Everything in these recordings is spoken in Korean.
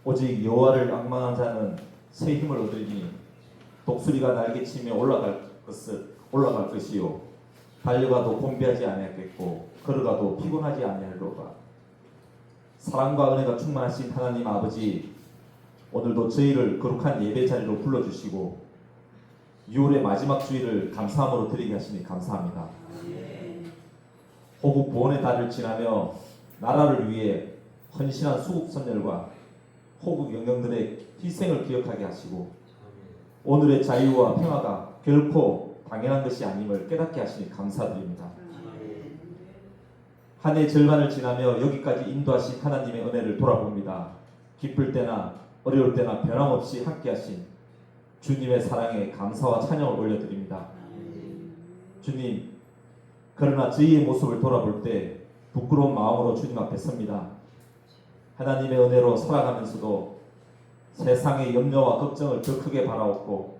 오직 여호와를 앙망한 자는 새 힘을 얻으리니 독수리가 날개치며 올라갈 것이요 달려가도 곤비하지 아니하겠고 걸어가도 피곤하지 아니하리로다. 사랑과 은혜가 충만하신 하나님 아버지, 오늘도 저희를 거룩한 예배 자리로 불러주시고 6월의 마지막 주일을 감사함으로 드리게 하시니 감사합니다. 호국 보원의 달을 지나며 나라를 위해 헌신한 수국 선열과 호국 영령들의 희생을 기억하게 하시고 오늘의 자유와 평화가 결코 당연한 것이 아님을 깨닫게 하시니 감사드립니다. 한 해 절반을 지나며 여기까지 인도하신 하나님의 은혜를 돌아봅니다. 기쁠 때나 어려울 때나 변함없이 함께하신 주님의 사랑에 감사와 찬양을 올려드립니다. 주님, 그러나 저희의 모습을 돌아볼 때 부끄러운 마음으로 주님 앞에 섭니다. 하나님의 은혜로 살아가면서도 세상의 염려와 걱정을 더 크게 바라옵고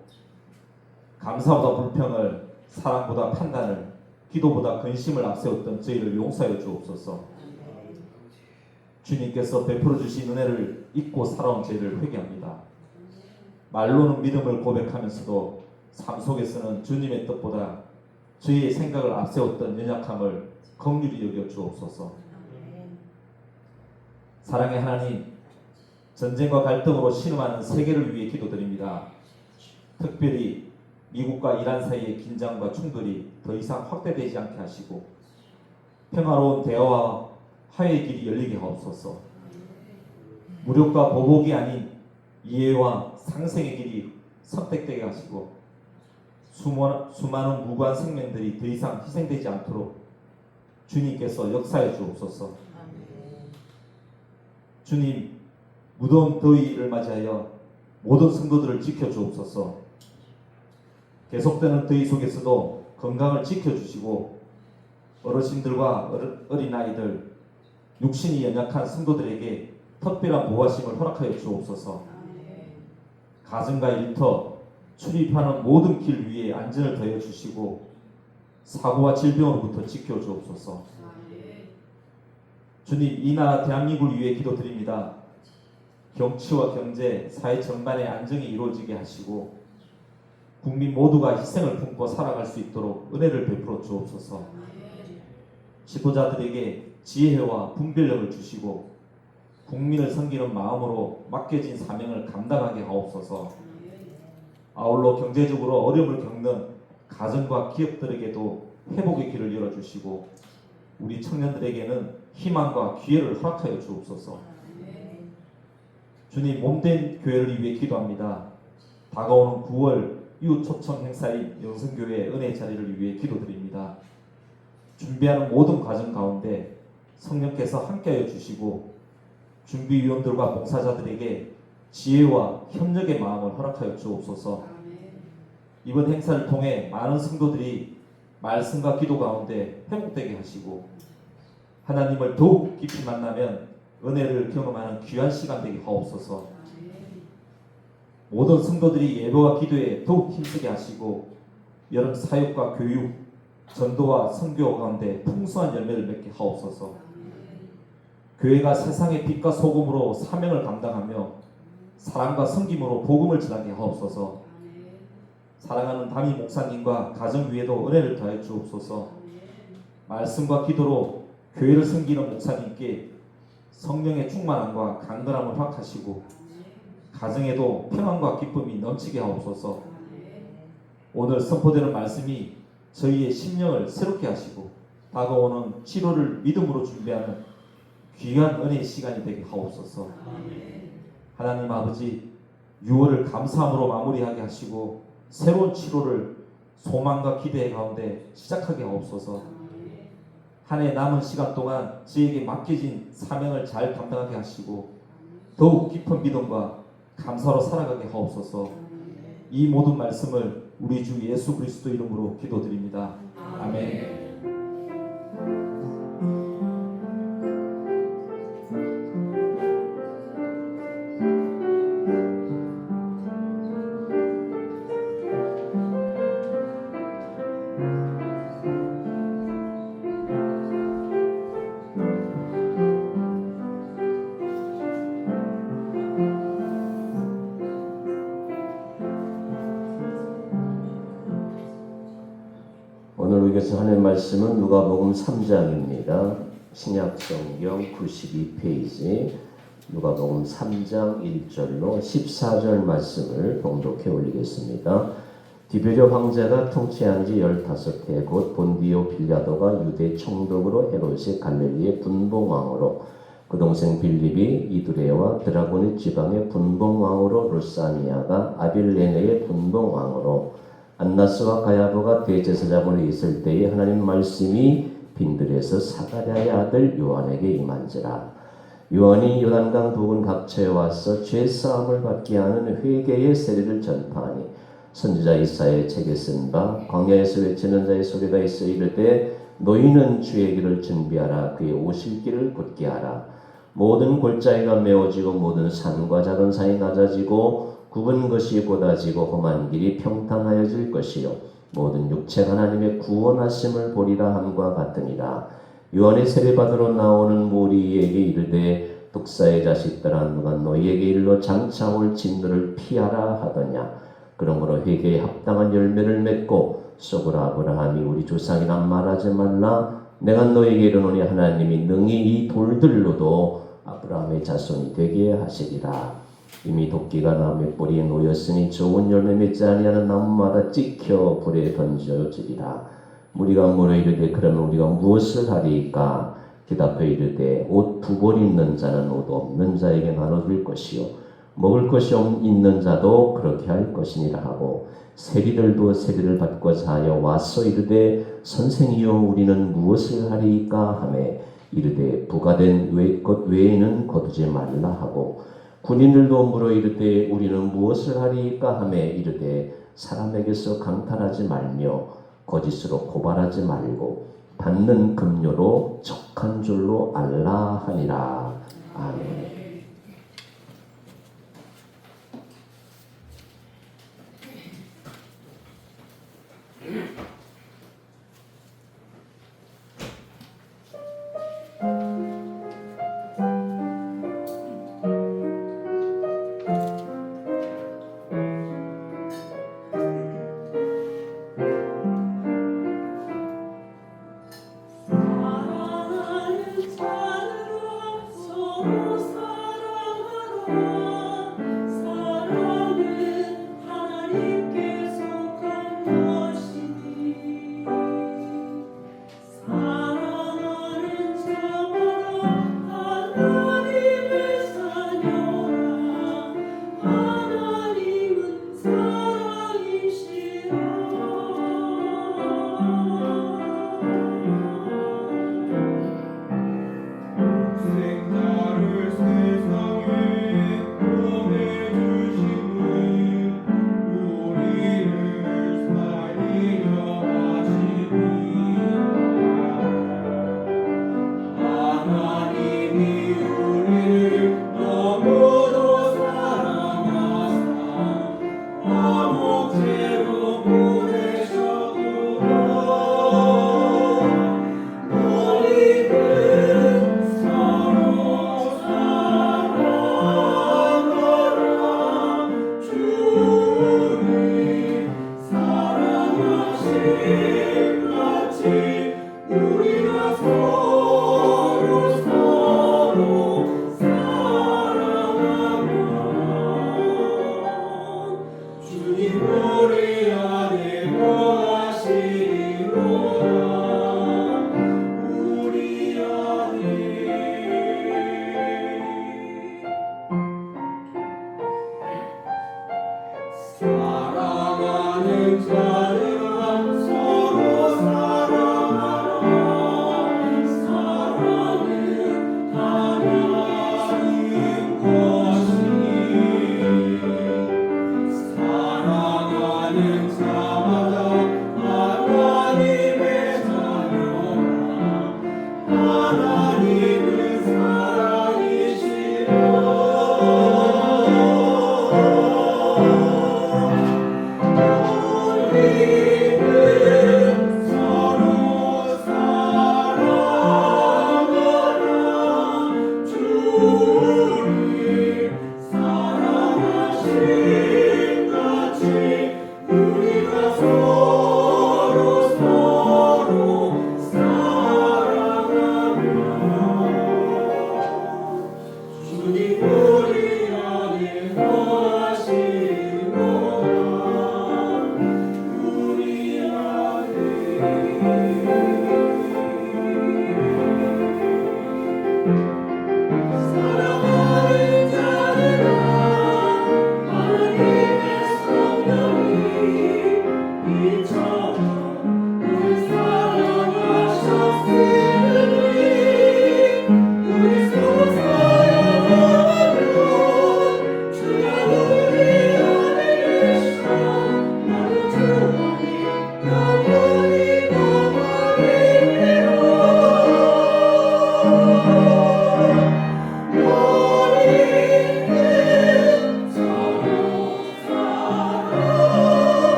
감사보다 불평을, 사랑보다 판단을, 기도보다 근심을 앞세웠던 저희를 용서하여 주옵소서. 주님께서 베풀어 주신 은혜를 잊고 살아온 저희를 회개합니다. 말로는 믿음을 고백하면서도 삶 속에서는 주님의 뜻보다 저희의 생각을 앞세웠던 연약함을 긍휼히 여겨 주옵소서. 사랑의 하나님, 전쟁과 갈등으로 신음하는 세계를 위해 기도드립니다. 특별히 미국과 이란 사이의 긴장과 충돌이 더 이상 확대되지 않게 하시고 평화로운 대화와 화해의 길이 열리게 하옵소서. 무력과 보복이 아닌 이해와 상생의 길이 선택되게 하시고 수많은 무고한 생명들이 더 이상 희생되지 않도록 주님께서 역사해 주옵소서. 주님, 무더운 더위를 맞이하여 모든 성도들을 지켜주옵소서. 계속되는 더위 속에서도 건강을 지켜주시고 어르신들과 어린아이들, 육신이 연약한 성도들에게 특별한 보호하심을 허락하여 주옵소서. 가정과 일터, 출입하는 모든 길 위에 안전을 더해 주시고 사고와 질병으로부터 지켜주옵소서. 주님, 이 나라 대한민국을 위해 기도드립니다. 정치와 경제, 사회 전반의 안정이 이루어지게 하시고 국민 모두가 희생을 품고 살아갈 수 있도록 은혜를 베풀어 주옵소서. 지도자들에게 지혜와 분별력을 주시고 국민을 섬기는 마음으로 맡겨진 사명을 감당하게 하옵소서. 아울러 경제적으로 어려움을 겪는 가정과 기업들에게도 회복의 길을 열어주시고 우리 청년들에게는 희망과 기회를 허락하여 주옵소서. 주님, 몸된 교회를 위해 기도합니다. 다가오는 9월 이웃 초청 행사인 영성교회 은혜 자리를 위해 기도드립니다. 준비하는 모든 과정 가운데 성령께서 함께하여 주시고 준비위원들과 봉사자들에게 지혜와 협력의 마음을 허락하여 주옵소서. 이번 행사를 통해 많은 성도들이 말씀과 기도 가운데 회복되게 하시고 하나님을 더욱 깊이 만나면 은혜를 경험하는 귀한 시간 되게 하옵소서. 모든 성도들이 예배와 기도에 더욱 힘쓰게 하시고 여름 사역과 교육, 전도와 선교 가운데 풍성한 열매를 맺게 하옵소서. 교회가 세상의 빛과 소금으로 사명을 감당하며 사랑과 섬김으로 복음을 전하게 하옵소서. 사랑하는 담임 목사님과 가정 위에도 은혜를 더해 주옵소서. 말씀과 기도로 교회를 섬기는 목사님께 성령의 충만함과 강건함을 허락하시고 가정에도 평안과 기쁨이 넘치게 하옵소서. 오늘 선포되는 말씀이 저희의 심령을 새롭게 하시고 다가오는 치료를 믿음으로 준비하는 귀한 은혜의 시간이 되게 하옵소서. 하나님 아버지, 6월을 감사함으로 마무리하게 하시고 새로운 치료를 소망과 기대 가운데 시작하게 하옵소서. 한 해 남은 시간 동안 저에게 맡겨진 사명을 잘 감당하게 하시고 더욱 깊은 믿음과 감사로 살아가게 하옵소서. 이 모든 말씀을 우리 주 예수 그리스도 이름으로 기도드립니다. 아멘. 읽으신 하나님의 말씀은 누가복음 3장입니다. 신약성경 92페이지 누가복음 3장 1절로 14절 말씀을 봉독해 올리겠습니다. 디베르 황제가 통치한 지 15해 곧 본디오 빌라도가 유대 총독으로 헤롯이 갈릴리의 분봉왕으로 그 동생 빌립이 이두레와 드라고니 지방의 분봉왕으로 루사니아가 아빌레네의 분봉왕으로 안나스와 가야부가 대제사장으로 있을 때에 하나님 말씀이 빈들에서 사가랴의 아들 요한에게 임한지라. 요한이 요단강 부근 각처에 와서 죄사함을 받게 하는 회개의 세례를 전파하니 선지자 이사야의 책에 쓴 바 광야에서 외치는 자의 소리가 있어 이르되 너희는 주의 길을 준비하라 그의 오실 길을 곧게 하라. 모든 골짜기가 메워지고 모든 산과 작은 산이 낮아지고 굽은 것이 곧아지고 험한 길이 평탄하여질 것이요 모든 육체가 하나님의 구원하심을 보리라 함과 같으니라. 요한의 세례받으러 나오는 무리에게 이르되 독사의 자식들아 누가 너희에게 일러 장차 올 진노를 피하라 하더냐. 그러므로 회개에 합당한 열매를 맺고 속으로 아브라함이 우리 조상이나 말하지 말라. 내가 너희에게 이르노니 하나님이 능히 이 돌들로도 아브라함의 자손이 되게 하시리라. 이미 도끼가 나무의 뿌리에 놓였으니 좋은 열매 맺지 아니하는 나무마다 찍혀 불에 던져지리라. 무리가 물어 이르되 그러면 우리가 무엇을 하리이까? 대답해 이르되 옷 두 벌 있는 자는 옷 없는 자에게 나눠줄 것이요 먹을 것이 있는 자도 그렇게 할 것이니라 하고 세리들도 세리를 받고 자하여 와서 이르되 선생이여 우리는 무엇을 하리이까 하매 이르되 부가된 것 외에는 거두지 말라 하고 군인들도 물어 이르되 우리는 무엇을 하리이까 하매 이르되 사람에게서 강탈하지 말며 거짓으로 고발하지 말고 받는 급료로 척한 줄로 알라 하니라. 아멘. 사랑하는 자들아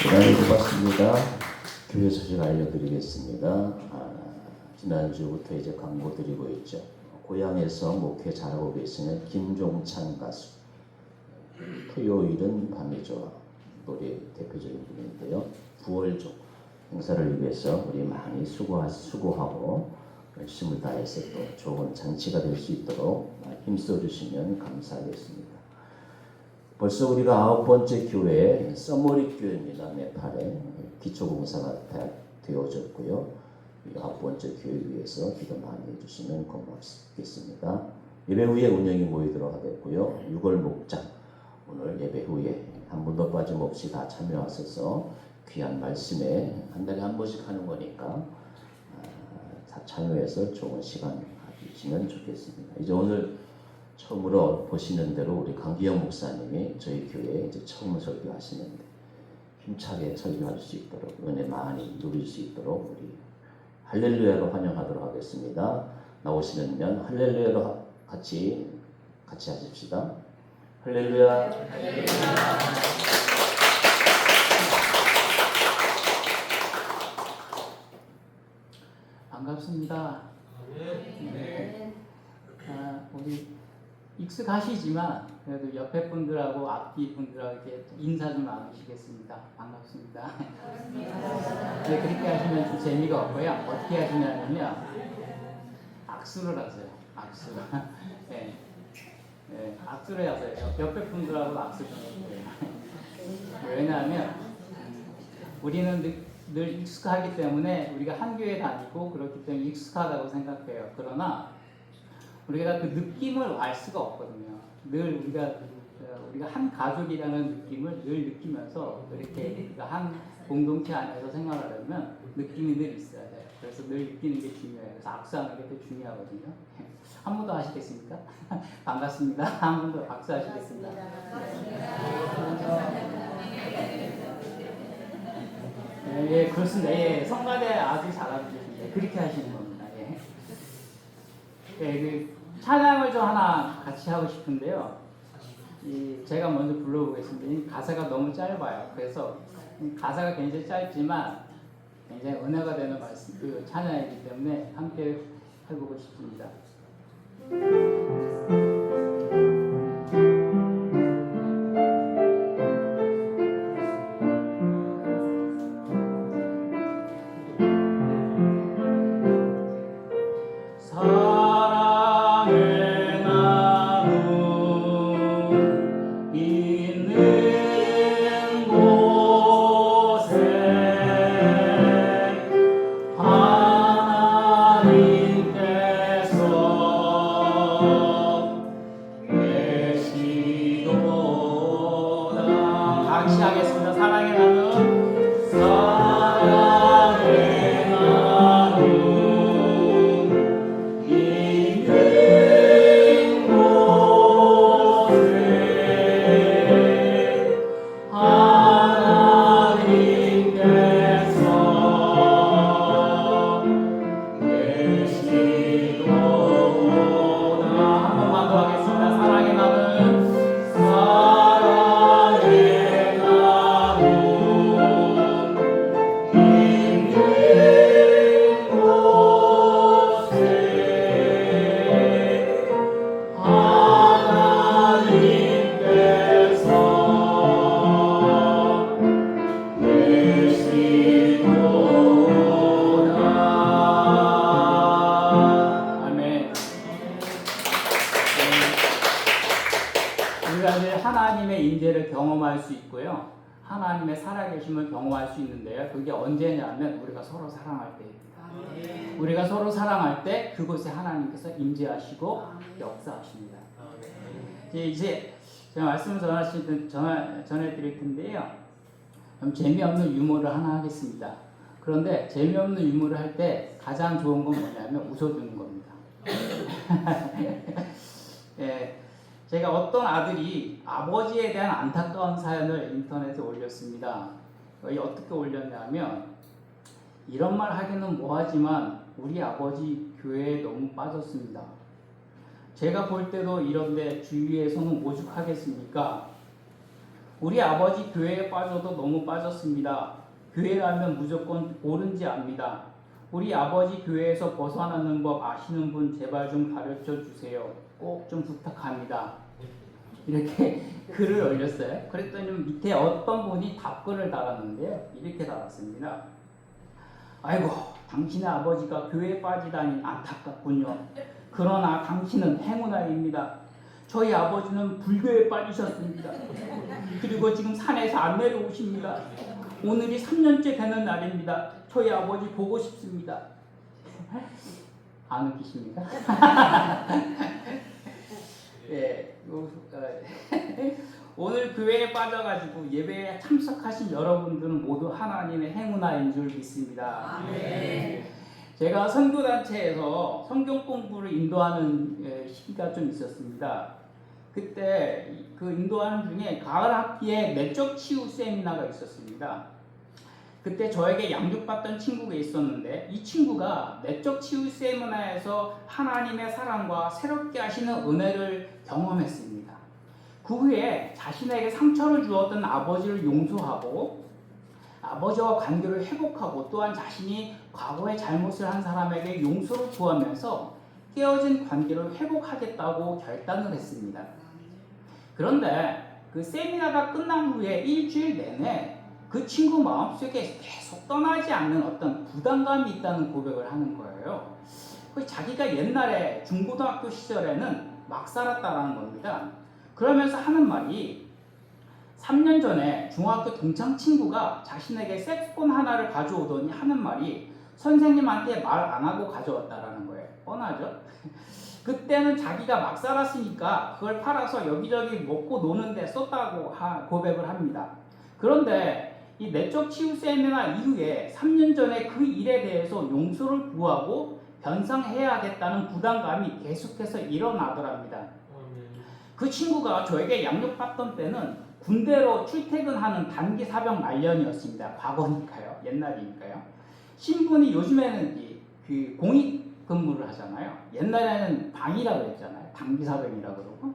대단히 고맙습니다. 교회 소식 알려드리겠습니다. 지난주부터 이제 광고 드리고 있죠. 고향에서 목회 잘하고 계시는 김종찬 가수. 토요일은 밤이 좋아 노래 대표적인 분인데요. 9월조 행사를 위해서 우리 많이 수고하고 열심을 다해서 또 좋은 잔치가 될 수 있도록 힘써 주시면 감사하겠습니다. 벌써 우리가 9번째 교회 써머리 교회입니다. 네팔에 기초공사가 되어졌고요. 9번째 교회 위해서 기도 많이 해주시면 고맙겠습니다. 예배 후에 운영이 모이도록 하겠고요. 6월 목장 오늘 예배 후에 한 분도 빠짐없이 다 참여하셔서 귀한 말씀에 한 달에 한 번씩 하는 거니까 다 참여해서 좋은 시간 가지시면 좋겠습니다. 이제 오늘 처음으로 보시는 대로 우리 강기영 목사님이 저희 교회에 이제 처음 설교하시는데 힘차게 설교할 수 있도록 은혜 많이 누릴 수 있도록 우리 할렐루야로 환영하도록 하겠습니다. 나오시면 할렐루야로 같이 하십시다. 할렐루야. 반갑습니다. 네. 우리 익숙하시지만 그래도 옆에 분들하고 앞뒤 분들하고 이렇게 인사 좀 나누시겠습니다. 반갑습니다. 네, 그렇게 하시면 좀 재미가 없고요. 어떻게 하시냐면요, 악수를 하세요. 악수. 네. 네, 악수를 하세요. 옆에 분들하고 악수 좀 해주세요. 왜냐하면 우리는 늘 익숙하기 때문에 우리가 한 교회 다니고 그렇기 때문에 익숙하다고 생각해요. 그러나 우리가 그 느낌을 알 수가 없거든요. 늘 우리가 한 가족이라는 느낌을 늘 느끼면서 이렇게 한 공동체 안에서 생활하려면 느낌이 늘 있어야 돼요. 그래서 늘 느끼는 게 중요해요. 그래서 악수하는 게 더 중요하거든요. 한 번 더 하시겠습니까? 반갑습니다. 한 번 더 박수 하시겠습니다. 예, 그렇습니다. 예, 성가대 아주 잘하고 계십니다. 그렇게 하시는 겁니다. 예. 예, 그 찬양을 좀 하나 같이 하고 싶은데요. 제가 먼저 불러보겠습니다. 이 가사가 너무 짧아요. 그래서 가사가 굉장히 짧지만 굉장히 은혜가 되는 말씀, 그 찬양이기 때문에 함께 해보고 싶습니다. 하나님의 살아계심을 경험할 수 있는데요. 그게 언제냐면 우리가 서로 사랑할 때입니다. 우리가 서로 사랑할 때 그곳에 하나님께서 임재하시고 역사하십니다. 이제 제가 말씀을 전해드릴 텐데요. 좀 재미없는 유머를 하나 하겠습니다. 그런데 재미없는 유머를 할 때 가장 좋은 건 뭐냐면 웃어주는 겁니다. 예, 제가 어떤 아들이 아버지에 대한 안타까운 사연을 인터넷에 올렸습니다. 어떻게 올렸냐면 이런 말 하기는 뭐하지만 우리 아버지 교회에 너무 빠졌습니다. 제가 볼 때도 이런데 주위에서는 오죽하겠습니까? 우리 아버지 교회에 빠져도 너무 빠졌습니다. 교회 가면 무조건 옳은지 압니다. 우리 아버지 교회에서 벗어나는 법 아시는 분 제발 좀 가르쳐 주세요. 꼭 좀 부탁합니다. 이렇게 글을 올렸어요. 그랬더니 밑에 어떤 분이 답글을 달았는데요. 이렇게 달았습니다. 아이고, 당신의 아버지가 교회에 빠지다니 안타깝군요. 그러나 당신은 행운아입니다. 저희 아버지는 불교에 빠지셨습니다. 그리고 지금 산에서 안 내려오십니다. 오늘이 3년째 되는 날입니다. 저희 아버지 보고 싶습니다. 안 웃기십니까? 예, 오늘 교회에 빠져가지고 예배에 참석하신 여러분들은 모두 하나님의 행운아인 줄 믿습니다. 아멘. 제가 선교단체에서 성경 공부를 인도하는 시기가 좀 있었습니다. 그때 그 인도하는 중에 가을 학기에 내적 치유 세미나가 있었습니다. 그때 저에게 양육받던 친구가 있었는데 이 친구가 내적 치유 세미나에서 하나님의 사랑과 새롭게 하시는 은혜를 경험했습니다. 그 후에 자신에게 상처를 주었던 아버지를 용서하고 아버지와 관계를 회복하고 또한 자신이 과거에 잘못을 한 사람에게 용서를 구하면서 깨어진 관계를 회복하겠다고 결단을 했습니다. 그런데 그 세미나가 끝난 후에 일주일 내내 그 친구 마음속에 계속 떠나지 않는 어떤 부담감이 있다는 고백을 하는 거예요. 자기가 옛날에 중고등학교 시절에는 막 살았다라는 겁니다. 그러면서 하는 말이 3년 전에 중학교 동창 친구가 자신에게 색소폰 하나를 가져오더니 하는 말이 선생님한테 말 안 하고 가져왔다라는 거예요. 뻔하죠? 그때는 자기가 막 살았으니까 그걸 팔아서 여기저기 먹고 노는데 썼다고 고백을 합니다. 그런데 이 내적 치유 세미나 이후에 3년 전에 그 일에 대해서 용서를 구하고 변상해야겠다는 부담감이 계속해서 일어나더랍니다. 그 친구가 저에게 양육받던 때는 군대로 출퇴근하는 단기 사병 말년이었습니다. 과거니까요. 옛날이니까요. 신분이 요즘에는 그 공익 근무를 하잖아요. 옛날에는 방이라고 했잖아요. 단기 사병이라고 그러고.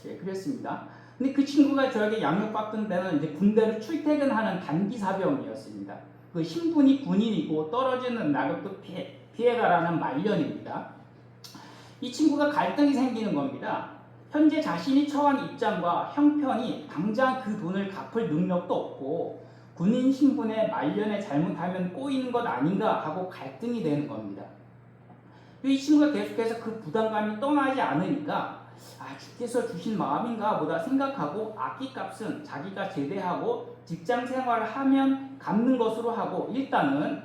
예, 그랬습니다. 근데 그 친구가 저에게 양육받던 때는 이제 군대로 출퇴근하는 단기 사병이었습니다. 그 신분이 군인이고 떨어지는 낙엽도 피해가라는 말년입니다. 이 친구가 갈등이 생기는 겁니다. 현재 자신이 처한 입장과 형편이 당장 그 돈을 갚을 능력도 없고 군인 신분의 말년에 잘못하면 꼬이는 것 아닌가 하고 갈등이 되는 겁니다. 이 친구가 계속해서 그 부담감이 떠나지 않으니까 주께서 주신 마음인가 보다 생각하고 악기값은 자기가 제대하고 직장 생활을 하면 갚는 것으로 하고 일단은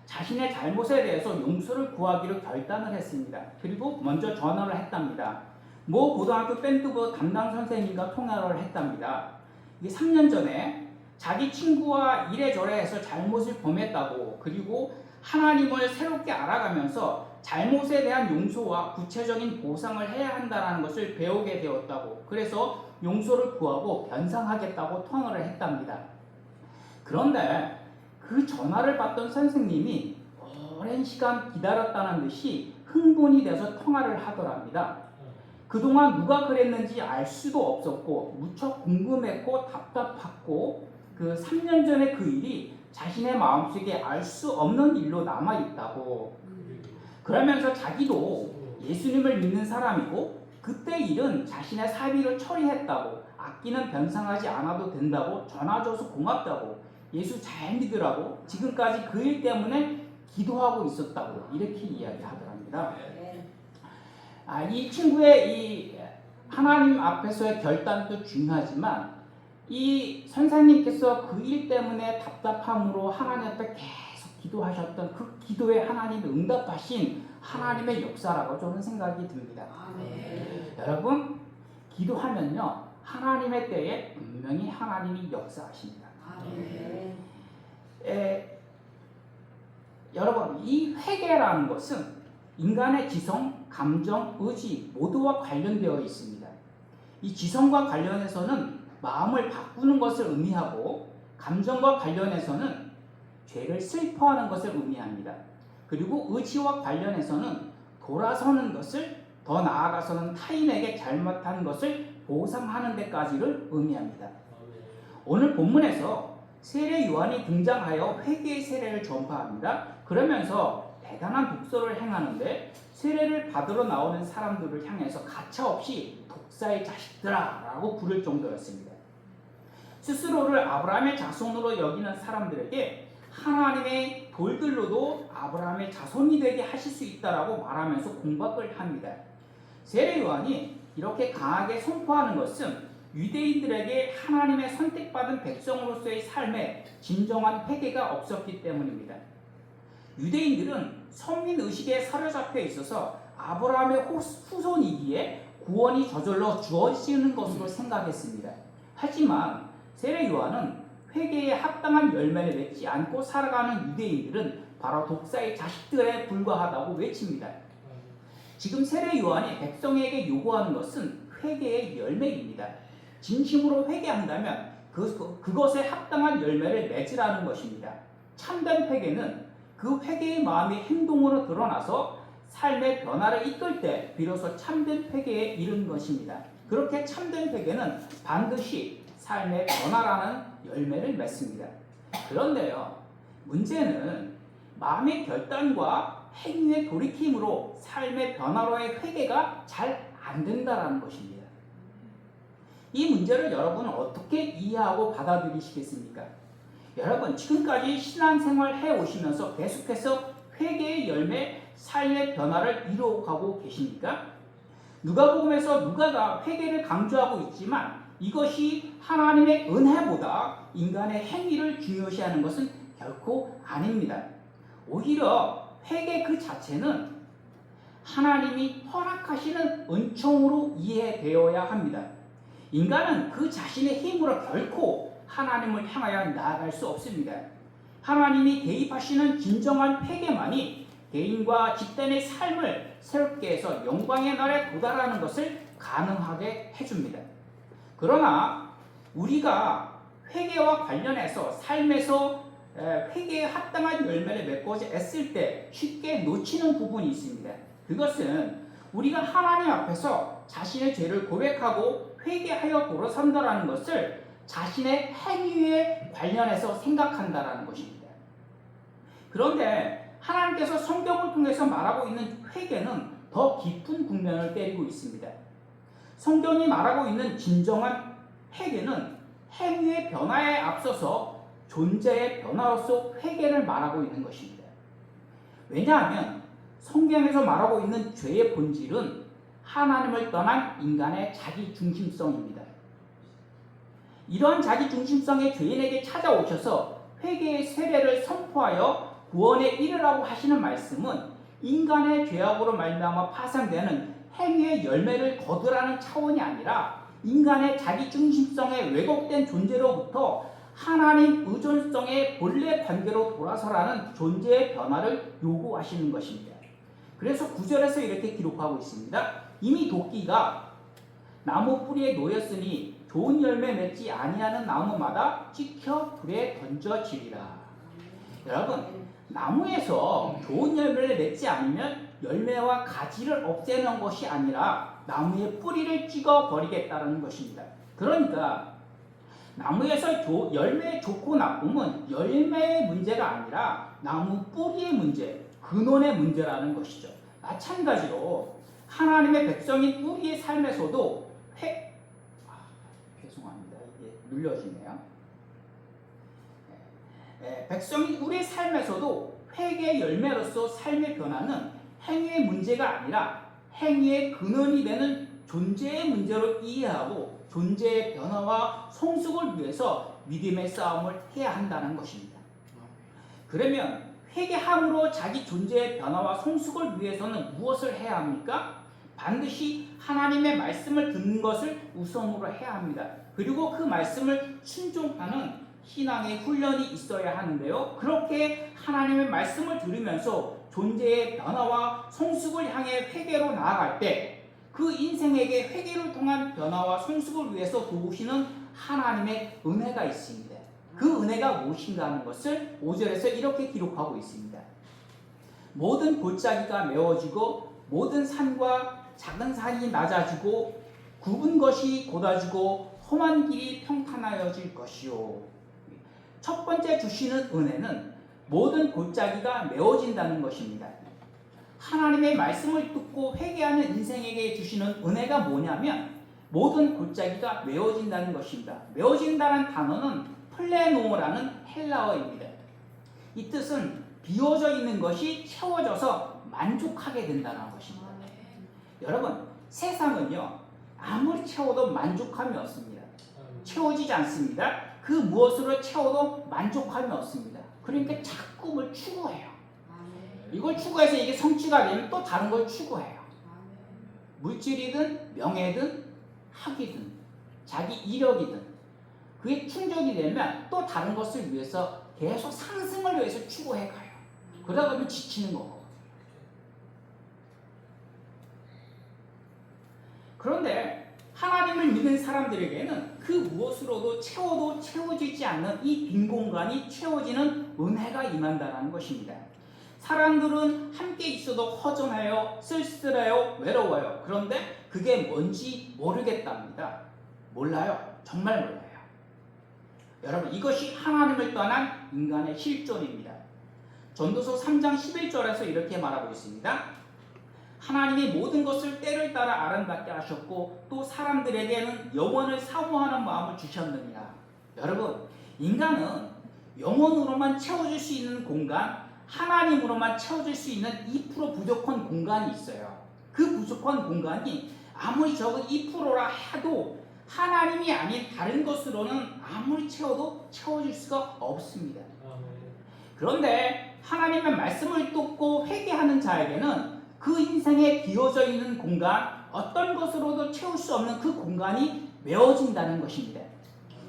자신의 잘못에 대해서 용서를 구하기로 결단을 했습니다. 그리고 먼저 전화를 했답니다. 모 고등학교 밴드부 담당 선생님과 통화를 했답니다. 이게 3년 전에 자기 친구와 이래저래 해서 잘못을 범했다고 그리고 하나님을 새롭게 알아가면서 잘못에 대한 용서와 구체적인 보상을 해야 한다는 것을 배우게 되었다고 그래서 용서를 구하고 변상하겠다고 통화를 했답니다. 그런데 그 전화를 받던 선생님이 오랜 시간 기다렸다는 듯이 흥분이 돼서 통화를 하더랍니다. 그동안 누가 그랬는지 알 수도 없었고 무척 궁금했고 답답했고 그 3년 전에 그 일이 자신의 마음속에 알 수 없는 일로 남아있다고 그러면서 자기도 예수님을 믿는 사람이고 그때 일은 자신의 사비로 처리했다고 악기는 변상하지 않아도 된다고 전화줘서 고맙다고 예수 잘 믿으라고 지금까지 그 일 때문에 기도하고 있었다고 이렇게 이야기하더랍니다. 이 친구의 이 하나님 앞에서의 결단도 중요하지만 이 선생님께서 그 일 때문에 답답함으로 하나님 앞에 계속 기도하셨던 그 기도에 하나님이 응답하신 하나님의 역사라고 저는 생각이 듭니다. 여러분, 기도하면요 하나님의 때에 분명히 하나님이 역사하십니다. 여러분, 이 회개라는 것은 인간의 지성, 감정, 의지 모두와 관련되어 있습니다. 이 지성과 관련해서는 마음을 바꾸는 것을 의미하고, 감정과 관련해서는 죄를 슬퍼하는 것을 의미합니다. 그리고 의지와 관련해서는 돌아서는 것을, 더 나아가서는 타인에게 잘못한 것을 보상하는 데까지를 의미합니다. 오늘 본문에서 세례 요한이 등장하여 회개의 세례를 전파합니다. 그러면서 대단한 독서를 행하는데, 세례를 받으러 나오는 사람들을 향해서 가차없이 독사의 자식들아 라고 부를 정도였습니다. 스스로를 아브라함의 자손으로 여기는 사람들에게 하나님의 돌들로도 아브라함의 자손이 되게 하실 수 있다라고 말하면서 공박을 합니다. 세례 요한이 이렇게 강하게 선포하는 것은 유대인들에게 하나님의 선택받은 백성으로서의 삶에 진정한 회개가 없었기 때문입니다. 유대인들은 선민의식에 사로잡혀 있어서 아브라함의 후손이기에 구원이 저절로 주어지는 것으로 생각했습니다. 하지만 세례 요한은 회개에 합당한 열매를 맺지 않고 살아가는 유대인들은 바로 독사의 자식들에 불과하다고 외칩니다. 지금 세례 요한이 백성에게 요구하는 것은 회개의 열매입니다. 진심으로 회개한다면 그것에 합당한 열매를 맺으라는 것입니다. 참된 회개는 그 회개의 마음이 행동으로 드러나서 삶의 변화를 이끌 때 비로소 참된 회개에 이른 것입니다. 그렇게 참된 회개는 반드시 삶의 변화라는 열매를 맺습니다. 그런데요, 문제는 마음의 결단과 행위의 돌이킴으로 삶의 변화로의 회개가 잘 안 된다는 것입니다. 이 문제를 여러분은 어떻게 이해하고 받아들이시겠습니까? 여러분, 지금까지 신앙생활 해오시면서 계속해서 회개의 열매, 삶의 변화를 이루어가고 계십니까? 누가복음에서 누가가 회개를 강조하고 있지만 이것이 하나님의 은혜보다 인간의 행위를 중요시하는 것은 결코 아닙니다. 오히려 회개 그 자체는 하나님이 허락하시는 은총으로 이해되어야 합니다. 인간은 그 자신의 힘으로 결코 하나님을 향하여 나아갈 수 없습니다. 하나님이 개입하시는 진정한 회개만이 개인과 집단의 삶을 새롭게 해서 영광의 날에 도달하는 것을 가능하게 해줍니다. 그러나 우리가 회개와 관련해서 삶에서 회개에 합당한 열매를 맺고자 애쓸 때 쉽게 놓치는 부분이 있습니다. 그것은 우리가 하나님 앞에서 자신의 죄를 고백하고 회개하여 돌아선다라는 것을 자신의 행위에 관련해서 생각한다라는 것입니다. 그런데 하나님께서 성경을 통해서 말하고 있는 회개는 더 깊은 국면을 때리고 있습니다. 성경이 말하고 있는 진정한 회개는 행위의 변화에 앞서서 존재의 변화로서 회개를 말하고 있는 것입니다. 왜냐하면 성경에서 말하고 있는 죄의 본질은 하나님을 떠난 인간의 자기중심성입니다. 이러한 자기중심성의 죄인에게 찾아오셔서 회개의 세례를 선포하여 구원에 이르라고 하시는 말씀은 인간의 죄악으로 말미암아 파생되는 행위의 열매를 거두라는 차원이 아니라 인간의 자기중심성의 왜곡된 존재로부터 하나님 의존성의 본래 관계로 돌아서라는 존재의 변화를 요구하시는 것입니다. 그래서 9절에서 이렇게 기록하고 있습니다. 이미 도끼가 나무 뿌리에 놓였으니 좋은 열매 맺지 아니하는 나무마다 찍혀 불에 던져지리라. 여러분, 나무에서 좋은 열매를 맺지 않으면 열매와 가지를 없애는 것이 아니라 나무의 뿌리를 찍어 버리겠다는 것입니다. 그러니까 나무에서 열매 좋고 나쁨은 열매의 문제가 아니라 나무 뿌리의 문제, 근원의 문제라는 것이죠. 마찬가지로 하나님의 백성인 우리의 삶에서도 죄송합니다. 이게 눌려지네요. 백성인 우리의 삶에서도 회개의 열매로서 삶의 변화는 행위의 문제가 아니라 행위의 근원이 되는 존재의 문제로 이해하고 존재의 변화와 성숙을 위해서 믿음의 싸움을 해야 한다는 것입니다. 그러면 회개함으로 자기 존재의 변화와 성숙을 위해서는 무엇을 해야 합니까? 반드시 하나님의 말씀을 듣는 것을 우선으로 해야 합니다. 그리고 그 말씀을 순종하는 신앙의 훈련이 있어야 하는데요. 그렇게 하나님의 말씀을 들으면서 존재의 변화와 성숙을 향해 회개로 나아갈 때 그 인생에게 회개를 통한 변화와 성숙을 위해서 도우시는 하나님의 은혜가 있습니다. 그 은혜가 무엇인가 하는 것을 5절에서 이렇게 기록하고 있습니다. 모든 골짜기가 메워지고 모든 산과 작은 산이 낮아지고 굽은 것이 곧아지고 험한 길이 평탄하여질 것이요. 첫 번째 주시는 은혜는 모든 골짜기가 메워진다는 것입니다. 하나님의 말씀을 듣고 회개하는 인생에게 주시는 은혜가 뭐냐면 모든 골짜기가 메워진다는 것입니다. 메워진다는 단어는 플레노라는 헬라어입니다. 이 뜻은 비워져 있는 것이 채워져서 만족하게 된다는 것입니다. 여러분, 세상은요 아무리 채워도 만족함이 없습니다. 채워지지 않습니다. 그 무엇으로 채워도 만족함이 없습니다. 그러니까 자꾸 추구해요. 이걸 추구해서 이게 성취가 되면 또 다른 걸 추구해요. 물질이든 명예든 학이든 자기 이력이든 그게 충족이 되면 또 다른 것을 위해서 계속 상승을 위해서 추구해 가요. 그러다 보면 지치는 거고. 그런데 하나님을 믿는 사람들에게는 그 무엇으로도 채워도 채워지지 않는 이 빈 공간이 채워지는 은혜가 임한다는 것입니다. 사람들은 함께 있어도 허전해요, 쓸쓸해요, 외로워요. 그런데 그게 뭔지 모르겠답니다. 몰라요. 정말 몰라요. 여러분, 이것이 하나님을 떠난 인간의 실존입니다. 전도서 3장 11절에서 이렇게 말하고 있습니다. 하나님이 모든 것을 때를 따라 아름답게 하셨고 또 사람들에게는 영원을 사모하는 마음을 주셨느니라. 여러분, 인간은 영원으로만 채워질 수 있는 공간, 하나님으로만 채워질 수 있는 2% 부족한 공간이 있어요. 그 부족한 공간이 아무리 적은 2%라 해도 하나님이 아닌 다른 것으로는 아무리 채워도 채워질 수가 없습니다. 그런데 하나님의 말씀을 듣고 회개하는 자에게는 그 인생에 비어져 있는 공간, 어떤 것으로도 채울 수 없는 그 공간이 메워진다는 것입니다.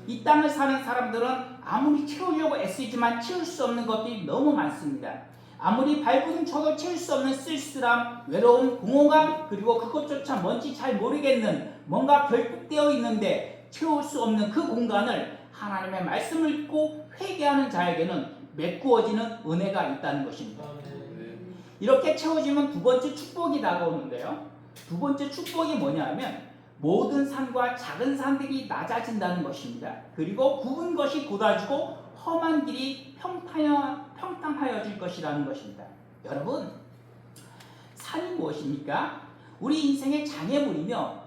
이 땅을 사는 사람들은 아무리 채우려고 애쓰지만 채울 수 없는 것들이 너무 많습니다. 아무리 발버둥 쳐도 채울 수 없는 쓸쓸함, 외로움, 공허감, 그리고 그것조차 뭔지 잘 모르겠는 뭔가 결핍되어 있는데 채울 수 없는 그 공간을 하나님의 말씀을 읽고 회개하는 자에게는 메꾸어지는 은혜가 있다는 것입니다. 이렇게 채워지면 두 번째 축복이 다가오는데요. 두 번째 축복이 뭐냐면 모든 산과 작은 산들이 낮아진다는 것입니다. 그리고 굽은 것이 곧아지고 험한 길이 평탄하여질 것이라는 것입니다. 여러분, 산이 무엇입니까? 우리 인생의 장애물이며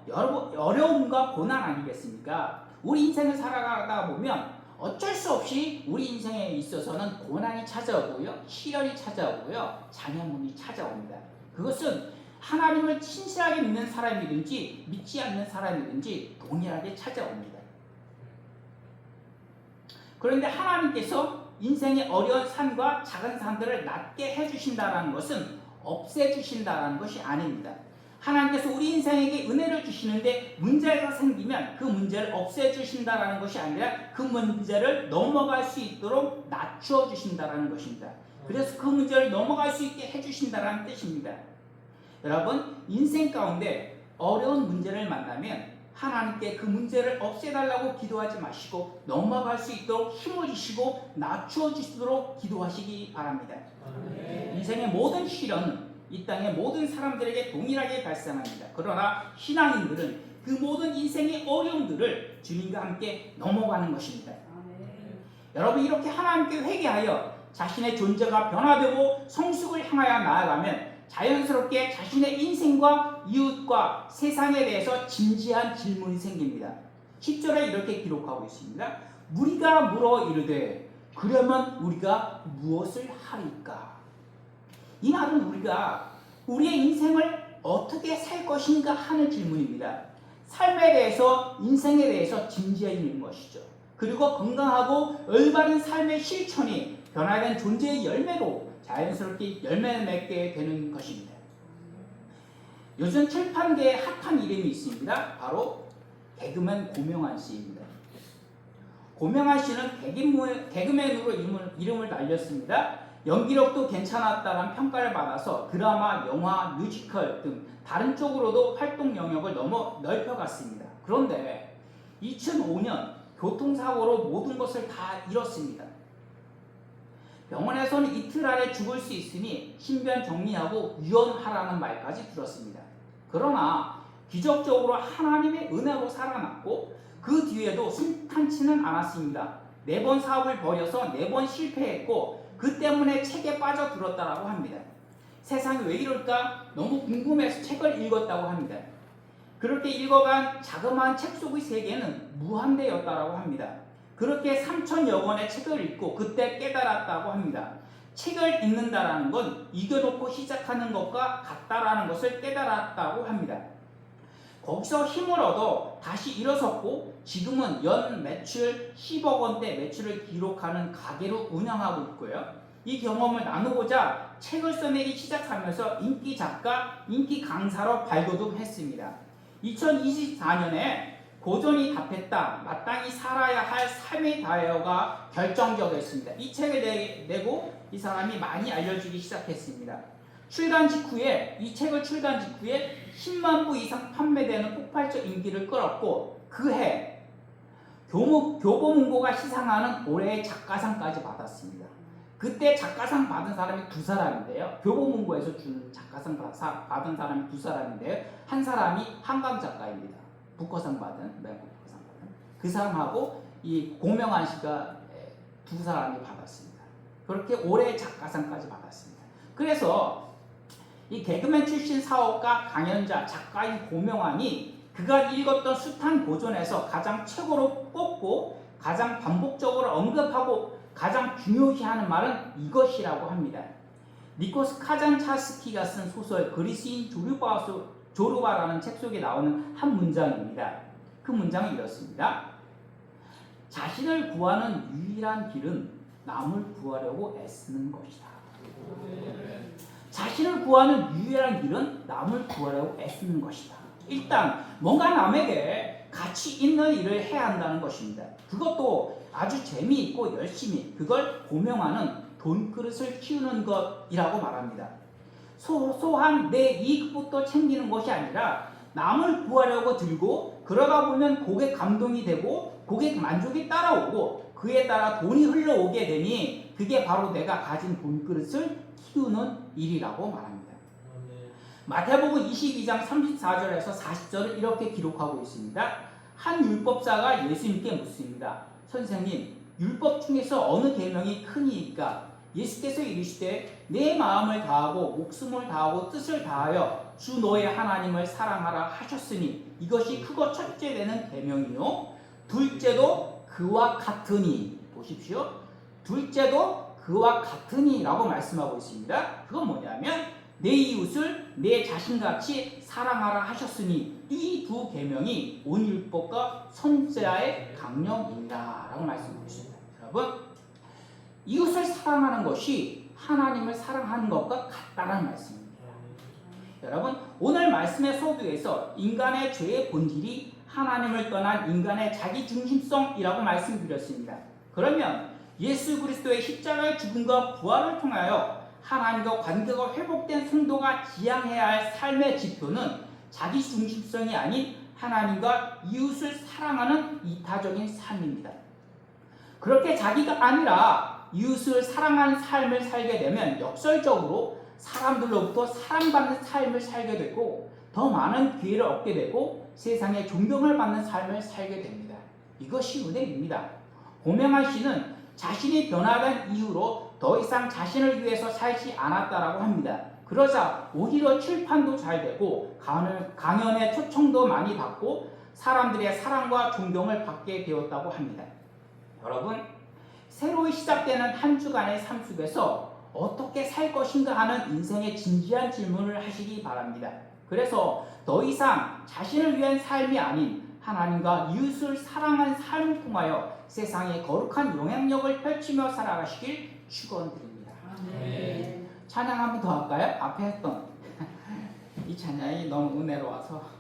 어려움과 고난 아니겠습니까? 우리 인생을 살아가다 보면 어쩔 수 없이 우리 인생에 있어서는 고난이 찾아오고요, 시련이 찾아오고요, 장애물이 찾아옵니다. 그것은 하나님을 신실하게 믿는 사람이든지 믿지 않는 사람이든지 동일하게 찾아옵니다. 그런데 하나님께서 인생의 어려운 산과 작은 산들을 낮게 해주신다는 것은 없애주신다는 것이 아닙니다. 하나님께서 우리 인생에게 은혜를 주시는데 문제가 생기면 그 문제를 없애주신다는 것이 아니라 그 문제를 넘어갈 수 있도록 낮추어 주신다는 것입니다. 그래서 그 문제를 넘어갈 수 있게 해주신다는 뜻입니다. 여러분, 인생 가운데 어려운 문제를 만나면 하나님께 그 문제를 없애달라고 기도하지 마시고 넘어갈 수 있도록 힘을 주시고 낮추어 주시도록 기도하시기 바랍니다. 인생의 모든 시련은 이 땅의 모든 사람들에게 동일하게 발생합니다. 그러나 신앙인들은 그 모든 인생의 어려움들을 주님과 함께 넘어가는 것입니다. 여러분, 이렇게 하나님께 회개하여 자신의 존재가 변화되고 성숙을 향하여 나아가면 자연스럽게 자신의 인생과 이웃과 세상에 대해서 진지한 질문이 생깁니다. 10절에 이렇게 기록하고 있습니다. 무리가 물어 이르되 그러면 우리가 무엇을 하리까? 이 말은 우리가 우리의 인생을 어떻게 살 것인가 하는 질문입니다. 삶에 대해서, 인생에 대해서 진지해지는 것이죠. 그리고 건강하고 올바른 삶의 실천이 변화된 존재의 열매로 자연스럽게 열매를 맺게 되는 것입니다. 요즘 칠판계에 핫한 이름이 있습니다. 바로 개그맨 고명환 씨입니다. 고명환 씨는 개그맨으로 이름을 날렸습니다. 연기력도 괜찮았다는 평가를 받아서 드라마, 영화, 뮤지컬 등 다른 쪽으로도 활동 영역을 넓혀갔습니다. 그런데 2005년 교통사고로 모든 것을 다 잃었습니다. 병원에서는 이틀 안에 죽을 수 있으니 신변 정리하고 유언하라는 말까지 들었습니다. 그러나 기적적으로 하나님의 은혜로 살아났고 그 뒤에도 순탄치는 않았습니다. 4번 사업을 벌여서 4번 실패했고 그 때문에 책에 빠져들었다고 합니다. 세상이 왜 이럴까? 너무 궁금해서 책을 읽었다고 합니다. 그렇게 읽어간 자그마한 책 속의 세계는 무한대였다고 합니다. 그렇게 3,000여 권의 책을 읽고 그때 깨달았다고 합니다. 책을 읽는다라는 건 이겨놓고 시작하는 것과 같다라는 것을 깨달았다고 합니다. 거기서 힘을 얻어 다시 일어섰고 지금은 연 매출 10억 원대 매출을 기록하는 가게로 운영하고 있고요. 이 경험을 나누고자 책을 써내기 시작하면서 인기 작가, 인기 강사로 발돋움했습니다. 2024년에 고전이 답했다. 마땅히 살아야 할 삶의 다이어가 결정적이었습니다. 이 책을 내고 이 사람이 많이 알려지기 시작했습니다. 이 책을 출간 직후에 10만 부 이상 판매되는 폭발적 인기를 끌었고 그해 교보문고가 시상하는 올해의 작가상까지 받았습니다. 그때 작가상 받은 사람이 2사람인데요. 교보문고에서 주는 작가상 받은 사람이 2사람인데요. 한 사람이 한강 작가입니다. 북커상 받은, 맹국 북커상 받은 그 사람하고 이 고명환 씨가 2사람이 받았습니다. 그렇게 올해의 작가상까지 받았습니다. 그래서 이 개그맨 출신 사업가, 강연자, 작가인 고명환이 그가 읽었던 숱한 고전에서 가장 최고로 뽑고 가장 반복적으로 언급하고 가장 중요시하는 말은 이것이라고 합니다. 니코스 카잔차스키가 쓴 소설 그리스인 조르바라는 책 속에 나오는 한 문장입니다. 그 문장은 이렇습니다. 자신을 구하는 유일한 길은 남을 구하려고 애쓰는 것이다. 자신을 구하는 유일한 길은 남을 구하려고 애쓰는 것이다. 일단 뭔가 남에게 가치 있는 일을 해야 한다는 것입니다. 그것도 아주 재미있고 열심히 그걸 고명하는 돈그릇을 키우는 것이라고 말합니다. 소소한 내 이익부터 챙기는 것이 아니라 남을 구하려고 들고 그러다 보면 고객 감동이 되고 고객 만족이 따라오고 그에 따라 돈이 흘러오게 되니 그게 바로 내가 가진 돈그릇을 키우는 일이라고 말합니다. 마태복음 22장 34절에서 40절을 이렇게 기록하고 있습니다. 한 율법사가 예수님께 묻습니다. 선생님, 율법 중에서 어느 계명이 크니이까? 예수께서 이르시되 내 마음을 다하고 목숨을 다하고 뜻을 다하여 주 너의 하나님을 사랑하라 하셨으니 이것이 크고 첫째 되는 계명이요 둘째도 그와 같으니. 보십시오. 둘째도 그와 같으니 라고 말씀하고 있습니다. 그건 뭐냐면 내 이웃을 내 자신같이 사랑하라 하셨으니 이 2 계명이 온 율법과 선지자의 강령이다 라고 말씀하고 있습니다. 여러분, 이웃을 사랑하는 것이 하나님을 사랑하는 것과 같다는 말씀입니다. 여러분, 오늘 말씀의 서두에서 인간의 죄의 본질이 하나님을 떠난 인간의 자기중심성이라고 말씀드렸습니다. 그러면 예수 그리스도의 십자가의 죽음과 부활을 통하여 하나님과 관계가 회복된 성도가 지향해야 할 삶의 지표는 자기중심성이 아닌 하나님과 이웃을 사랑하는 이타적인 삶입니다. 그렇게 자기가 아니라 이웃을 사랑하는 삶을 살게 되면 역설적으로 사람들로부터 사랑받는 삶을 살게 되고 더 많은 기회를 얻게 되고 세상에 존경을 받는 삶을 살게 됩니다. 이것이 은혜입니다. 고명환 씨는 자신이 변화된 이후로 더 이상 자신을 위해서 살지 않았다라고 합니다. 그러자 오히려 출판도 잘 되고 강연에 초청도 많이 받고 사람들의 사랑과 존경을 받게 되었다고 합니다. 여러분, 새로 시작되는 한 주간의 삶 속에서 어떻게 살 것인가 하는 인생의 진지한 질문을 하시기 바랍니다. 그래서 더 이상 자신을 위한 삶이 아닌 하나님과 이웃을 사랑하는 삶을 통하여 세상에 거룩한 영향력을 펼치며 살아가시길 축원드립니다. 찬양 한 번 더 할까요? 앞에 했던 이 찬양이 너무 은혜로워서.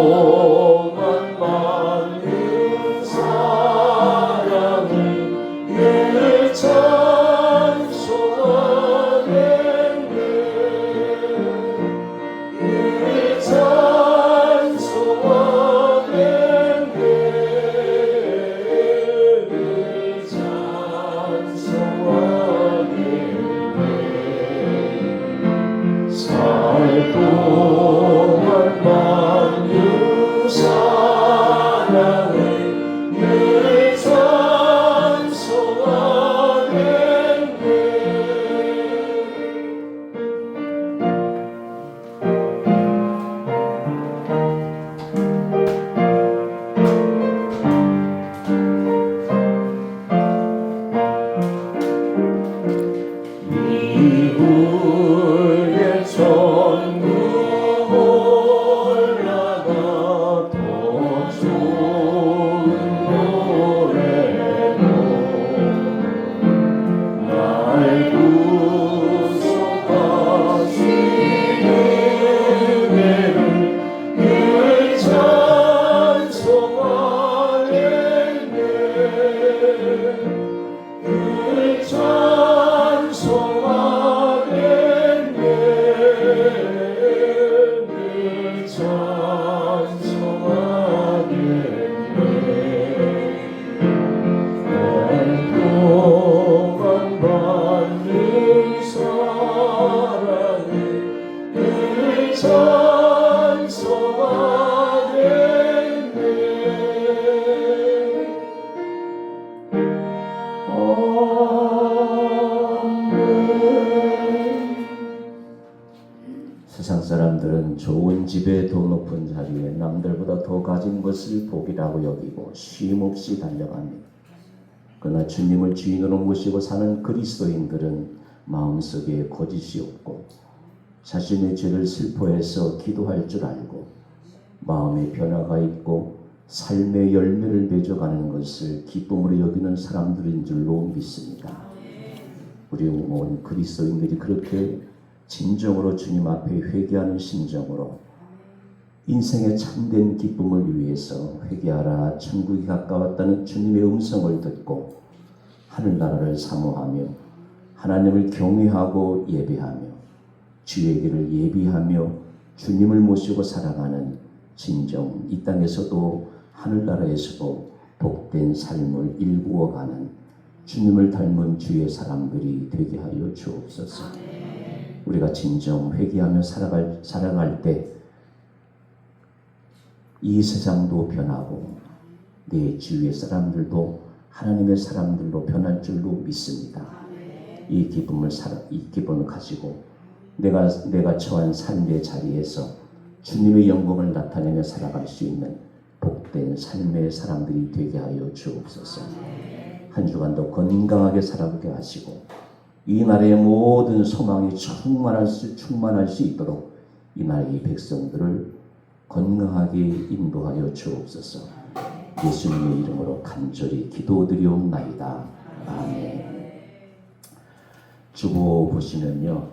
살고만 많은 삶 남들보다 더 가진 것을 복이라고 여기고 쉼없이 달려갑니다. 그러나 주님을 주인으로 모시고 사는 그리스도인들은 마음속에 거짓이 없고 자신의 죄를 슬퍼해서 기도할 줄 알고 마음에 변화가 있고 삶의 열매를 맺어가는 것을 기쁨으로 여기는 사람들인 줄로 믿습니다. 우리 온 그리스도인들이 그렇게 진정으로 주님 앞에 회개하는 심정으로 인생의 참된 기쁨을 위해서 회개하라 천국이 가까웠다는 주님의 음성을 듣고 하늘나라를 사모하며 하나님을 경외하고 예배하며 주의 길을 예비하며 주님을 모시고 살아가는 진정 이 땅에서도 하늘나라에서도 복된 삶을 일구어가는 주님을 닮은 주의 사람들이 되게 하여 주옵소서. 우리가 진정 회개하며 살아갈 때 이 세상도 변하고 내 주위의 사람들도 하나님의 사람들로 변할 줄로 믿습니다. 이 기쁨을 가지고 내가 처한 삶의 자리에서 주님의 영광을 나타내며 살아갈 수 있는 복된 삶의 사람들이 되게 하여 주옵소서. 한 주간도 건강하게 살아가게 하시고 이 나라의 모든 소망이 충만할 수 있도록 이 나라의 백성들을 건강하게 인도하여 주옵소서. 예수님의 이름으로 간절히 기도드리옵나이다. 아멘. 주보 보시면요,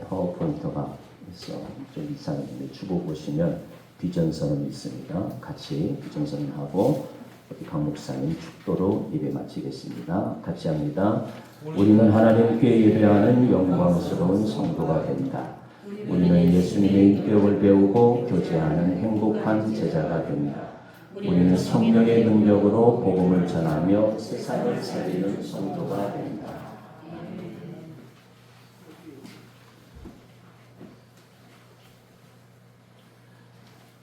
파워포인트가 있어 좀 이상한데 주보 보시면 비전선언이 있습니다. 같이 비전선언 하고 우리 강 목사님 축도로 예배 마치겠습니다. 같이 합니다. 우리는 하나님께 예배하는 영광스러운 성도가 된다. 우리는 예수님의 인격을 배우고 교제하는 행복한 제자가 됩니다. 우리는 성령의 능력으로 복음을 전하며 세상을 살리는 성도가 된다.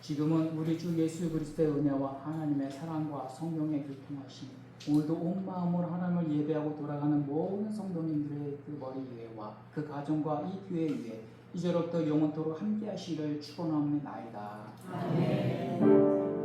지금은 우리 주 예수 그리스도의 은혜와 하나님의 사랑과 성령의 교통하심, 오늘도 온 마음으로 하나님을 예배하고 돌아가는 모든 성도님들의 그 머리 위에와 그 가정과 이 교회 위에 이제로부터 영원토록 함께 하시기를 축원하옵나이다. 아멘.